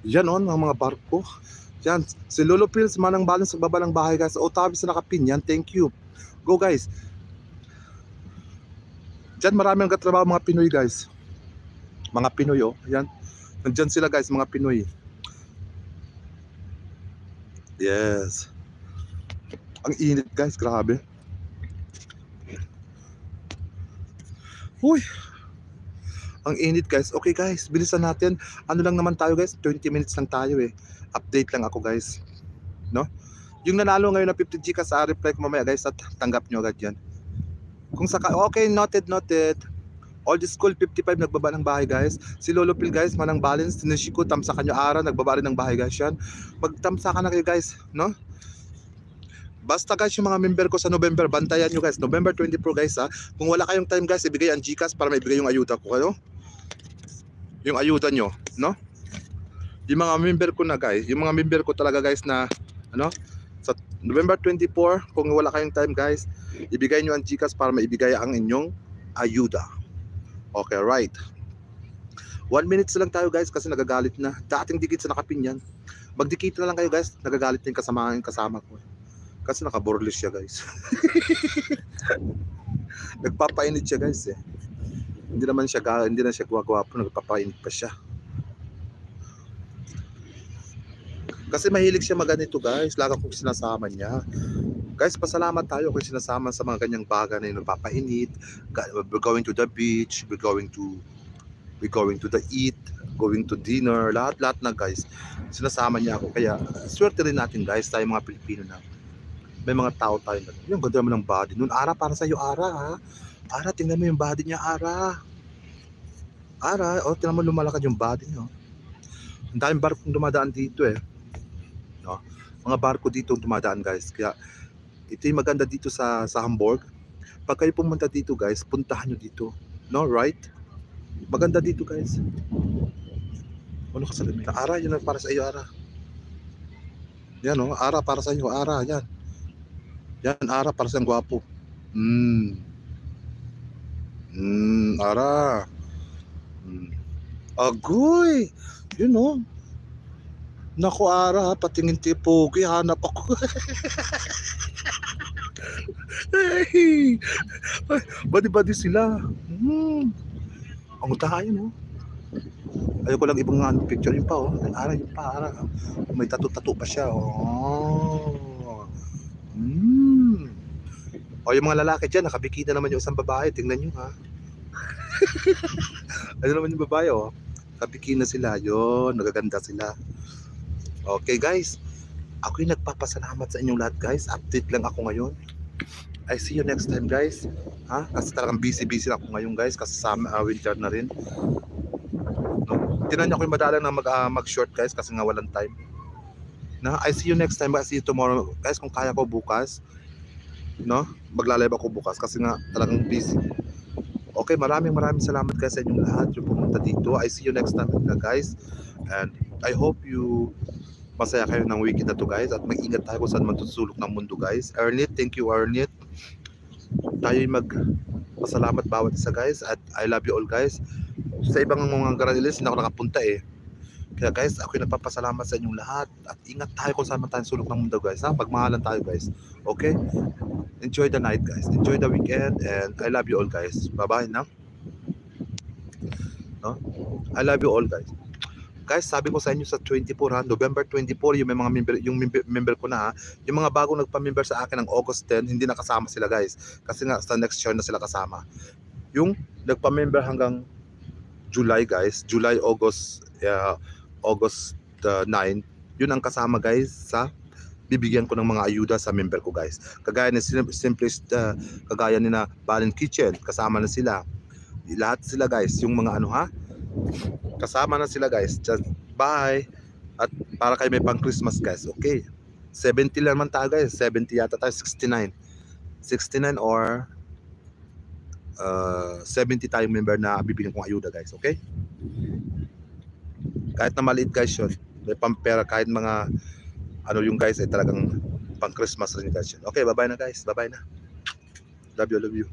Yan on, ang mga barko. Yan, si Lolo Pills, manang balance sa baba ng bahay guys. Otavi sa nakapin, yan, thank you. Go guys. Diyan marami ang katrabaho mga Pinoy guys. Mga Pinoy oh, yan. Nandyan sila guys, mga Pinoy. Yes. Ang init guys, grabe. Uy. Ang init guys. Okay guys, bilisan natin. Ano lang naman tayo guys, 20 minutes lang tayo eh. Update lang ako guys. No? Yung nanalo ngayon na 50 Gcash sa reply ko mamaya guys at tanggap nyo agad yan. Kung saka, okay, noted. All the school 55 nagbaba ng bahay guys. Si Lolo Pil guys, manang balance. Sinishiko, tamsa kanyo ara, nagbaba rin ng bahay guys yan. Magtamsa ka na kayo guys, no? Basta guys yung mga member ko sa November, bantayan nyo guys. November 24 guys ha. Kung wala kayong time guys, ibigay ang Gcash para maibigay yung ayuda ko. Ano? Yung ayuda nyo, no? Yung mga member ko na guys, yung mga member ko talaga guys na, ano? Sa November 24, kung wala kayong time guys, ibigay nyo ang Gcash para maibigay ang inyong ayuda. Okay, right. 1 minute lang tayo guys kasi nagagalit na. Dating dikit sa nakapin yan. Magdikit na lang kayo guys, nagagalit din kasama ko. Kasi nakaborlis siya guys. Nagpapainit siya guys eh. Hindi na siya gwapo, nagpapainit pa siya. Kasi mahilig siya maganito guys, lagi kong sinasama niya. Guys, pasalamat tayo kung sinasama sa mga ganyang bagay na yung nagpapainit. We're going to the beach, we're going to the eat, going to dinner, lahat na guys. Sinasama niya ako, kaya swerte rin natin guys, tayo mga Pilipino na. May mga tao tayo na, yung ganda naman ng body nun. Ara, para sa'yo, Ara ha. Ara, tingnan mo yung body niya, Ara. Ara, oh, tingnan mo lumalakad yung body niya. Ang daming barkong dumadaan dito eh. No? Mga barko dito dumadaan guys. Kaya ito yung maganda dito sa Hamburg. Pag kayo pumunta dito guys, puntahan nyo dito. No, right? Maganda dito guys. Ano ka sa limita? Ara, yun para sa iyo, Ara. Yan oh, Ara para sa iyo, Ara, yan. Yan, Ara, para siyang gwapo. Ara. Agoy! You know. Naku, Ara, patingin tipogi, hanap ako. Hey! Badi-badi sila. Ang tayo, no? Ayoko lang ibang picture yun pa, oh. Ara, yun pa, Ara. May tattoo pa siya, oh. O yung mga lalaki dyan, nakabikina naman yung isang babae. Tingnan nyo ha. Ano naman yung babae oh. Nakabikina sila. Yun, nagaganda sila. Okay guys. Ako yung nagpapasalamat sa inyong lahat guys. Update lang ako ngayon. I see you next time guys. Ha? Kasi talagang busy na ako ngayon guys. Kasi winter na rin. No? Tinan niyo ako yung madalang na mag-short guys. Kasi nga walang time. Na, I see you next time. I see you tomorrow. Guys, kung kaya ko bukas, no? Magla-live ako bukas kasi nga talagang busy. Okay, maraming salamat guys sa inyong lahat yung pumunta dito. I see you next time guys. And I hope you masaya kayo ng weekend na to guys. At mag-ingat tayo kung saan man tusulok ng mundo guys. Ernit, thank you Ernit. Tayo'y pasalamat bawat isa guys. At I love you all guys. Sa ibang mga Garaneles, hindi ako nakapunta eh. Kaya guys, ako'y nagpapasalamat sa inyong lahat. At ingat tayo kung saan man tayo sulok ng mundo guys. Ha? Pagmahalan tayo guys. Okay? Enjoy the night guys. Enjoy the weekend. And I love you all guys. Bye-bye na. No? I love you all guys. Guys, sabi ko sa inyo sa 24 ha, November 24 yung member ko na ha. Yung mga bagong nagpa-member sa akin ng August 10, hindi nakasama sila guys. Kasi nga sa next year na sila kasama. Yung nagpa-member hanggang July guys, July, August 9, yun ang kasama guys sa bibigyan ko ng mga ayuda sa member ko guys. Kagaya ni Simplest, kagaya ni na Balin Kitchen, kasama na sila. Lahat sila guys, yung mga ano ha, kasama na sila guys. Just bye. At para kayo may pang Christmas guys, okay. 70 lang man tayo guys, 70 yata tayo, 69 or 70 tayong member na bibigyan kong ayuda guys, okay. Kahit na maliit guys yun, may pampera, kahit mga ano yung guys ay talagang pang Christmas rin guys yun. Okay, bye bye na guys, bye bye na. Love you.